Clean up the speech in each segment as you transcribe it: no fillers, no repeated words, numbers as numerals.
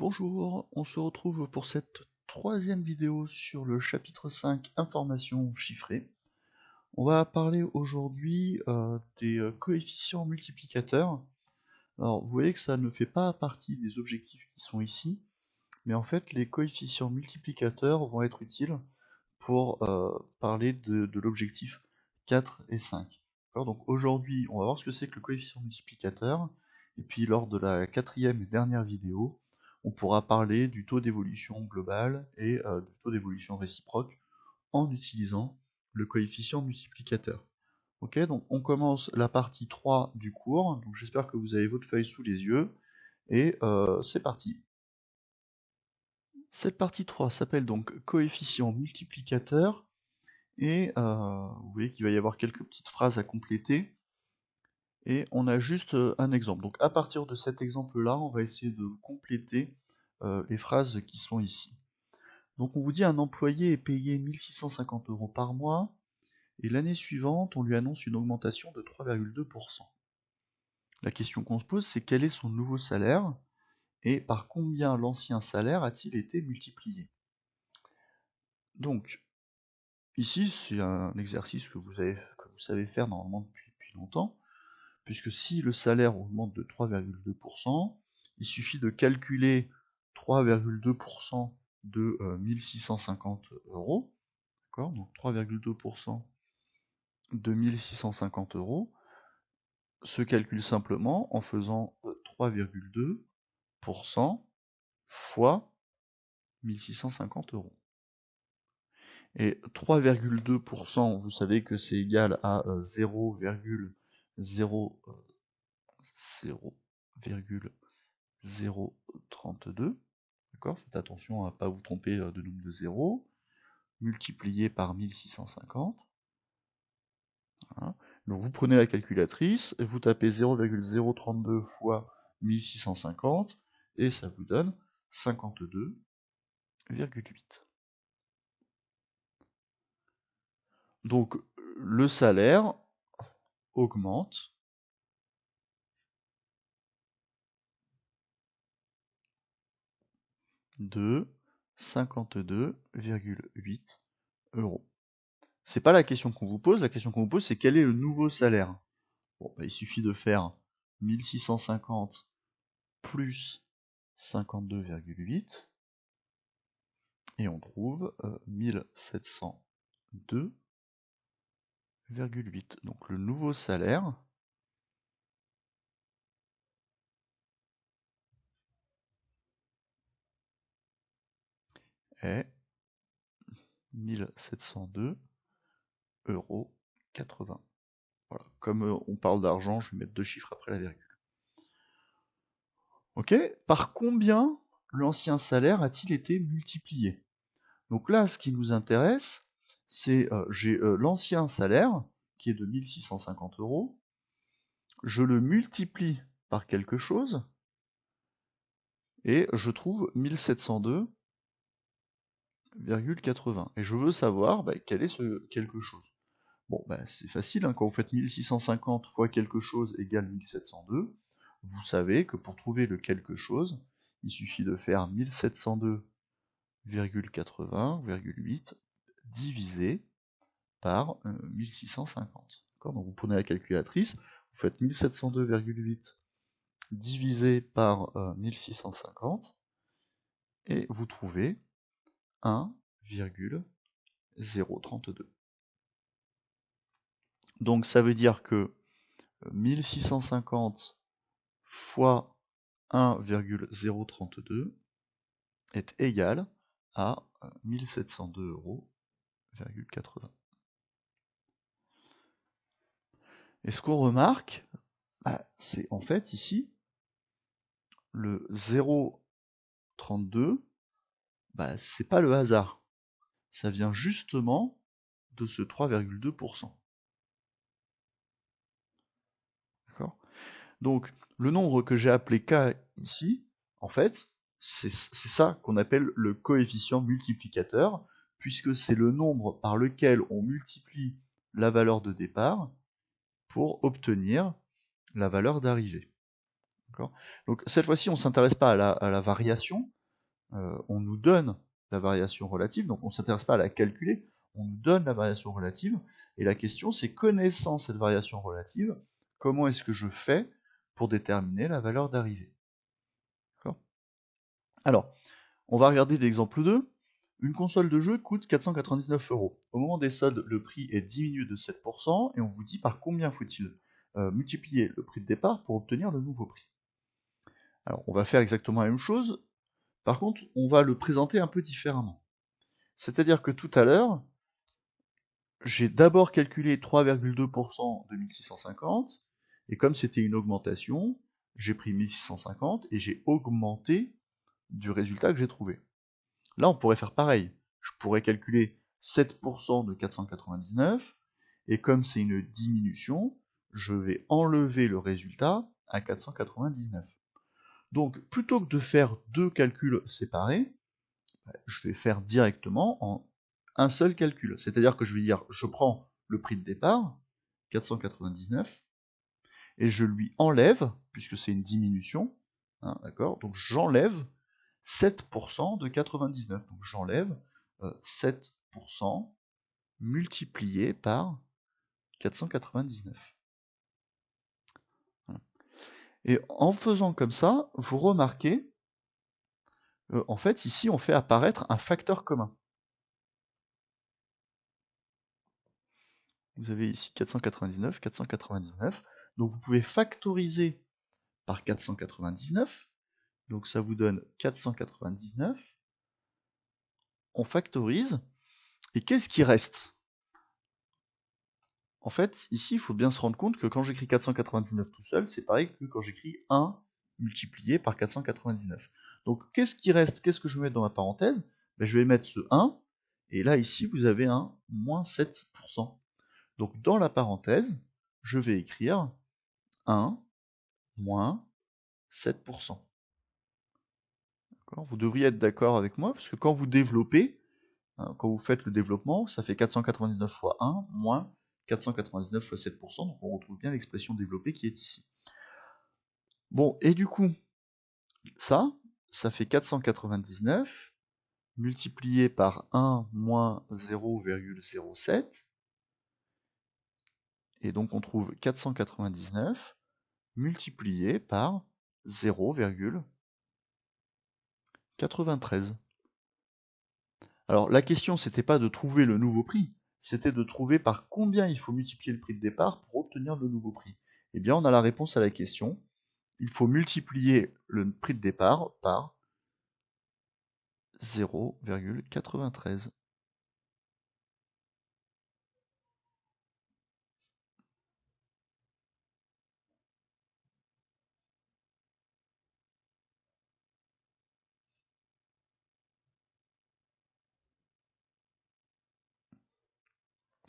Bonjour, on se retrouve pour cette troisième vidéo sur le chapitre 5 informations chiffrées. On va parler aujourd'hui des coefficients multiplicateurs. Alors vous voyez que ça ne fait pas partie des objectifs qui sont ici, mais en fait les coefficients multiplicateurs vont être utiles pour parler de l'objectif 4 et 5. Donc aujourd'hui on va voir ce que c'est que le coefficient multiplicateur, et puis lors de la quatrième et dernière vidéo, on pourra parler du taux d'évolution global et du taux d'évolution réciproque en utilisant le coefficient multiplicateur. Ok, donc on commence la partie 3 du cours, donc j'espère que vous avez votre feuille sous les yeux, et c'est parti. Cette partie 3 s'appelle donc coefficient multiplicateur, et vous voyez qu'il va y avoir quelques petites phrases à compléter, et on a juste un exemple. Donc à partir de cet exemple-là, on va essayer de compléter les phrases qui sont ici. Donc on vous dit un employé est payé 1650 € par mois, et l'année suivante, on lui annonce une augmentation de 3,2%. La question qu'on se pose, c'est quel est son nouveau salaire, et par combien l'ancien salaire a-t-il été multiplié? Donc, ici, c'est un exercice que vous savez faire normalement depuis longtemps, puisque si le salaire augmente de 3,2%, il suffit de calculer 3,2% de 1650 €, d'accord? Donc 3,2% de 1650 € se calcule simplement en faisant 3,2% fois 1650 €. Et 3,2%, vous savez que c'est égal à 0,032, d'accord? Faites attention à ne pas vous tromper de nombre de zéros, multiplié par 1650. Voilà. Donc vous prenez la calculatrice, et vous tapez 0,032 fois 1650, et ça vous donne 52,8. Donc le salaire augmente de 52,8 €. C'est pas la question qu'on vous pose, la question qu'on vous pose c'est quel est le nouveau salaire. Bon, bah, il suffit de faire 1650 plus 52,8 et on trouve 1702,8. Donc le nouveau salaire est 1702,80 €. Voilà. Comme on parle d'argent, je vais mettre deux chiffres après la virgule. Ok? Par combien l'ancien salaire a-t-il été multiplié? Donc là, ce qui nous intéresse, c'est j'ai l'ancien salaire, qui est de 1650 €, je le multiplie par quelque chose, et je trouve 1702,80. Et je veux savoir quel est ce quelque chose. Bon, c'est facile, hein, quand vous faites 1650 fois quelque chose égale 1702, vous savez que pour trouver le quelque chose, il suffit de faire 1702,80,8 divisé par 1650. Donc vous prenez la calculatrice, vous faites 1702,8 divisé par 1650, et vous trouvez 1,032. Donc ça veut dire que 1650 fois 1,032 est égal à 1702,80 €. Et ce qu'on remarque, c'est en fait ici, le 0,32, c'est pas le hasard. Ça vient justement de ce 3,2%. D'accord ? Donc, le nombre que j'ai appelé K ici, en fait, c'est ça qu'on appelle le coefficient multiplicateur, puisque c'est le nombre par lequel on multiplie la valeur de départ pour obtenir la valeur d'arrivée. Donc cette fois-ci, on ne s'intéresse pas à la variation, on nous donne la variation relative, donc on ne s'intéresse pas à la calculer, on nous donne la variation relative, et la question c'est, connaissant cette variation relative, comment est-ce que je fais pour déterminer la valeur d'arrivée? Alors, on va regarder l'exemple 2. Une console de jeu coûte 499 €. Au moment des soldes, le prix est diminué de 7%, et on vous dit par combien faut-il multiplier le prix de départ pour obtenir le nouveau prix. Alors, on va faire exactement la même chose, par contre, on va le présenter un peu différemment. C'est-à-dire que tout à l'heure, j'ai d'abord calculé 3,2% de 1650, et comme c'était une augmentation, j'ai pris 1650 et j'ai augmenté du résultat que j'ai trouvé. Là, on pourrait faire pareil. Je pourrais calculer 7% de 499, et comme c'est une diminution, je vais enlever le résultat à 499. Donc, plutôt que de faire deux calculs séparés, je vais faire directement en un seul calcul. C'est-à-dire que je vais dire, je prends le prix de départ, 499, et je lui enlève, puisque c'est une diminution, hein, d'accord, donc j'enlève 7% de 99. Donc j'enlève 7% multiplié par 499. Voilà. Et en faisant comme ça, vous remarquez, en fait, ici, on fait apparaître un facteur commun. Vous avez ici 499, 499. Donc vous pouvez factoriser par 499. Donc ça vous donne 499. On factorise. Et qu'est-ce qui reste? En fait, ici, il faut bien se rendre compte que quand j'écris 499 tout seul, c'est pareil que quand j'écris 1 multiplié par 499. Donc, qu'est-ce qui reste? Qu'est-ce que je vais mettre dans ma parenthèse? Je vais mettre ce 1, et là, ici, vous avez un moins 7%. Donc, dans la parenthèse, je vais écrire 1 moins 7%. Vous devriez être d'accord avec moi, parce que quand vous développez, quand vous faites le développement, ça fait 499 fois 1 moins 499 fois 7%, donc on retrouve bien l'expression développée qui est ici. Bon, et du coup, ça fait 499 multiplié par 1 moins 0,07, et donc on trouve 499 multiplié par 0,93. Alors la question, c'était pas de trouver le nouveau prix, c'était de trouver par combien il faut multiplier le prix de départ pour obtenir le nouveau prix. Eh bien, on a la réponse à la question. Il faut multiplier le prix de départ par 0,93.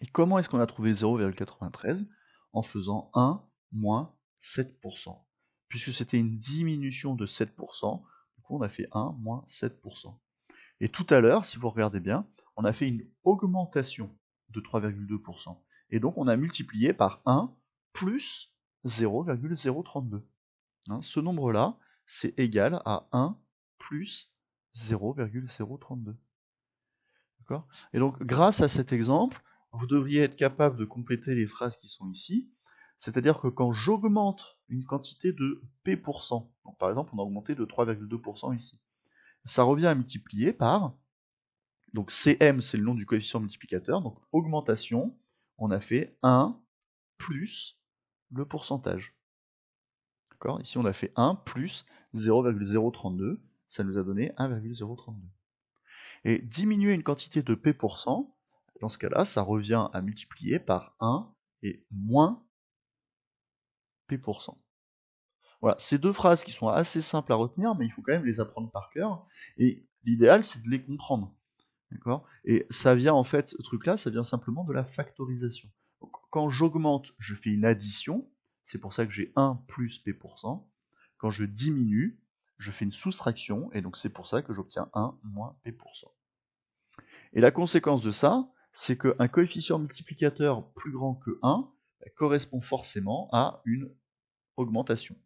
Et comment est-ce qu'on a trouvé 0,93? En faisant 1 moins 7%. Puisque c'était une diminution de 7%, du coup on a fait 1 moins 7%. Et tout à l'heure, si vous regardez bien, on a fait une augmentation de 3,2%. Et donc on a multiplié par 1 plus 0,032. Ce nombre-là, c'est égal à 1 plus 0,032. D'accord? Et donc, grâce à cet exemple, vous devriez être capable de compléter les phrases qui sont ici. C'est-à-dire que quand j'augmente une quantité de P%, donc par exemple, on a augmenté de 3,2% ici, ça revient à multiplier par, donc Cm, c'est le nom du coefficient multiplicateur, donc augmentation, on a fait 1 plus le pourcentage. D'accord? Ici, on a fait 1 plus 0,032, ça nous a donné 1,032. Et diminuer une quantité de P%, dans ce cas-là, ça revient à multiplier par 1 et moins P%. Voilà, ces deux phrases qui sont assez simples à retenir, mais il faut quand même les apprendre par cœur. Et l'idéal, c'est de les comprendre. D'accord? Et ça vient en fait, ce truc-là, ça vient simplement de la factorisation. Donc, quand j'augmente, je fais une addition. C'est pour ça que j'ai 1 plus P%. Quand je diminue, je fais une soustraction. Et donc c'est pour ça que j'obtiens 1 moins P%. Et la conséquence de ça, c'est qu'un coefficient multiplicateur plus grand que 1 correspond forcément à une augmentation.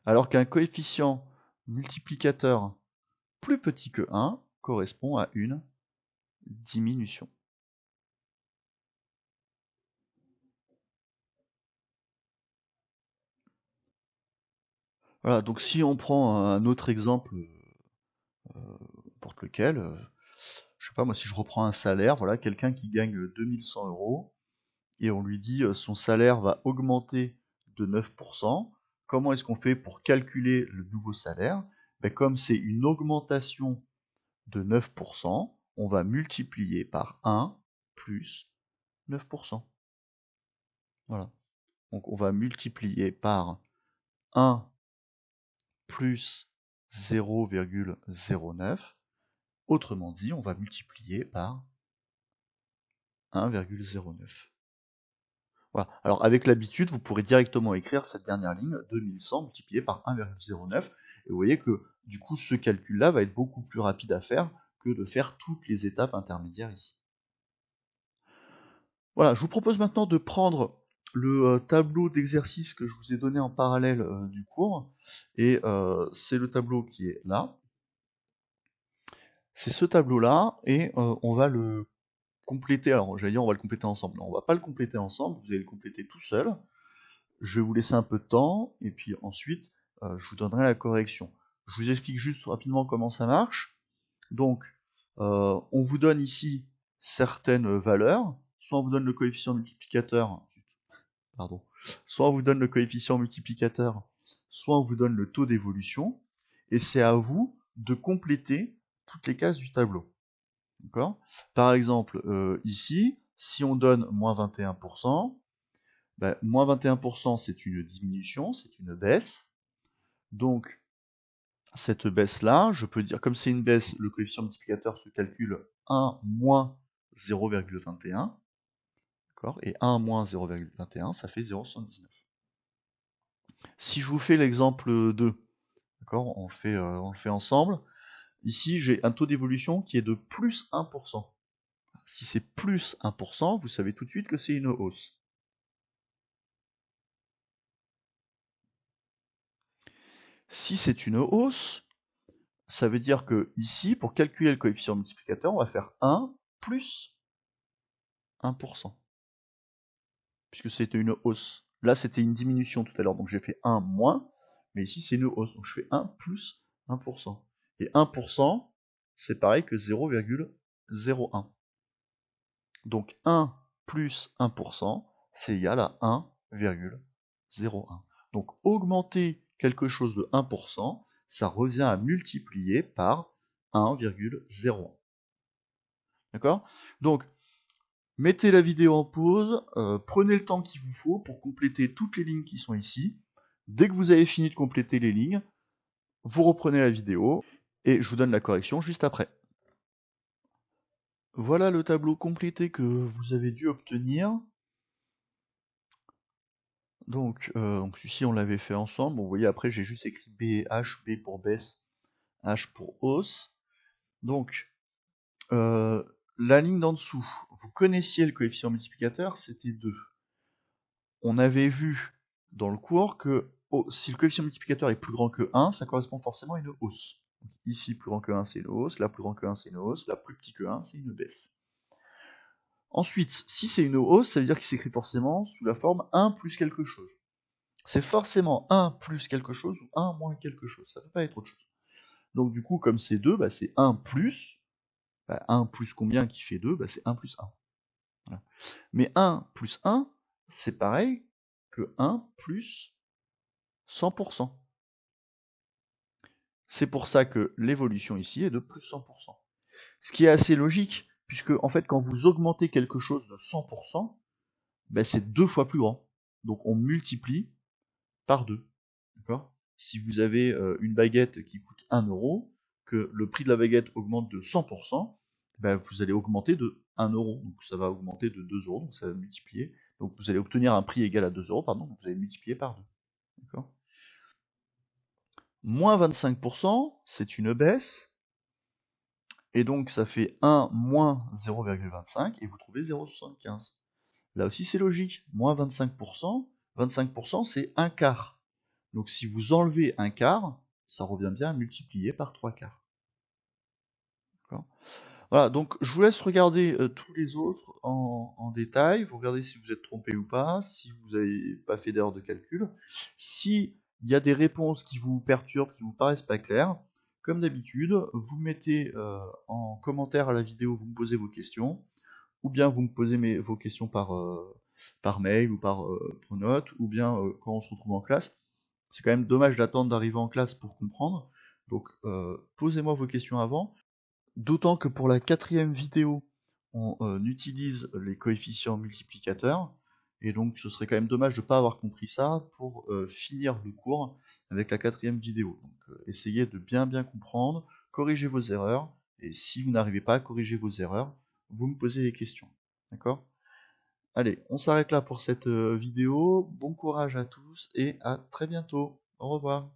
alors qu'un coefficient multiplicateur plus petit que 1 correspond à une diminution. Voilà, donc si on prend un autre exemple, n'importe lequel, je sais pas moi, si je reprends un salaire, voilà, quelqu'un qui gagne 2100 euros, et on lui dit son salaire va augmenter de 9%, comment est-ce qu'on fait pour calculer le nouveau salaire? Ben, comme c'est une augmentation de 9%, on va multiplier par 1 plus 9%. Voilà. Donc on va multiplier par 1 plus 0,09. Autrement dit, on va multiplier par 1,09. Voilà. Alors avec l'habitude, vous pourrez directement écrire cette dernière ligne, 2100 multiplié par 1,09. Et vous voyez que du coup, ce calcul-là va être beaucoup plus rapide à faire que de faire toutes les étapes intermédiaires ici. Voilà, je vous propose maintenant de prendre le tableau d'exercice que je vous ai donné en parallèle du cours. Et c'est le tableau qui est là. C'est ce tableau-là, et on va le compléter. Alors, j'allais dire, on va le compléter ensemble. Non, on va pas le compléter ensemble, vous allez le compléter tout seul. Je vais vous laisser un peu de temps, et puis ensuite, je vous donnerai la correction. Je vous explique juste rapidement comment ça marche. Donc, on vous donne ici certaines valeurs. Soit on vous donne le coefficient multiplicateur, pardon, soit on vous donne le coefficient multiplicateur, soit on vous donne le taux d'évolution, et c'est à vous de compléter toutes les cases du tableau. D'accord? Par exemple, ici, si on donne moins 21%, ben, moins 21% c'est une diminution, c'est une baisse. Donc, cette baisse-là, je peux dire, comme c'est une baisse, le coefficient multiplicateur se calcule 1 moins 0,21. D'accord? Et 1 moins 0,21, ça fait 0,79. Si je vous fais l'exemple 2, d'accord, on le fait ensemble. Ici, j'ai un taux d'évolution qui est de plus 1%. Si c'est plus 1%, vous savez tout de suite que c'est une hausse. Si c'est une hausse, ça veut dire que ici, pour calculer le coefficient multiplicateur, on va faire 1 plus 1%, puisque c'était une hausse. Là, c'était une diminution tout à l'heure, donc j'ai fait 1 moins, mais ici, c'est une hausse, donc je fais 1 plus 1%. Et 1%, c'est pareil que 0,01. Donc 1 plus 1%, c'est égal à 1,01. Donc augmenter quelque chose de 1%, ça revient à multiplier par 1,01. D'accord? Donc, mettez la vidéo en pause, prenez le temps qu'il vous faut pour compléter toutes les lignes qui sont ici. Dès que vous avez fini de compléter les lignes, vous reprenez la vidéo et je vous donne la correction juste après. Voilà le tableau complété que vous avez dû obtenir. Donc ici on l'avait fait ensemble. Bon, vous voyez, après j'ai juste écrit B et H, B pour baisse, H pour hausse. Donc la ligne d'en dessous, vous connaissiez le coefficient multiplicateur, c'était 2. On avait vu dans le cours que si le coefficient multiplicateur est plus grand que 1, ça correspond forcément à une hausse. Donc, ici plus grand que 1 c'est une hausse, là plus grand que 1 c'est une hausse, là plus petit que 1 c'est une baisse. Ensuite, si c'est une hausse, ça veut dire qu'il s'écrit forcément sous la forme 1 plus quelque chose. C'est forcément 1 plus quelque chose ou 1 moins quelque chose. Ça ne peut pas être autre chose. Donc du coup, comme c'est 2, bah, c'est 1 plus. 1 plus combien qui fait 2? Bah, c'est 1 plus 1. Voilà. Mais 1 plus 1, c'est pareil que 1 plus 100%. C'est pour ça que l'évolution ici est de plus 100%. Ce qui est assez logique, puisque en fait, quand vous augmentez quelque chose de 100%, bah, c'est 2 fois plus grand. Donc on multiplie par 2. D'accord? Si vous avez une baguette qui coûte 1 euro, que le prix de la baguette augmente de 100%, ben vous allez augmenter de 1 euro. Donc ça va augmenter de 2 euros, donc ça va multiplier. Donc vous allez obtenir un prix égal à 2 euros, pardon, donc vous allez multiplier par 2. D'accord? Moins 25%, c'est une baisse. Et donc ça fait 1 moins 0,25 et vous trouvez 0,75. Là aussi c'est logique. Moins 25%, 25% c'est un quart. Donc si vous enlevez un quart, ça revient bien à multiplier par 3 quarts. Voilà, donc je vous laisse regarder tous les autres en détail. Vous regardez si vous êtes trompé ou pas, si vous n'avez pas fait d'erreur de calcul. Si il y a des réponses qui vous perturbent, qui vous paraissent pas claires, comme d'habitude, vous mettez en commentaire à la vidéo, vous me posez vos questions, ou bien vous me posez vos questions par mail ou par pronote, ou bien quand on se retrouve en classe. C'est quand même dommage d'attendre d'arriver en classe pour comprendre. Donc posez-moi vos questions avant. D'autant que pour la quatrième vidéo, on utilise les coefficients multiplicateurs, et donc ce serait quand même dommage de ne pas avoir compris ça pour finir le cours avec la quatrième vidéo. Donc essayez de bien comprendre, corrigez vos erreurs, et si vous n'arrivez pas à corriger vos erreurs, vous me posez des questions. D'accord? Allez, on s'arrête là pour cette vidéo. Bon courage à tous et à très bientôt. Au revoir.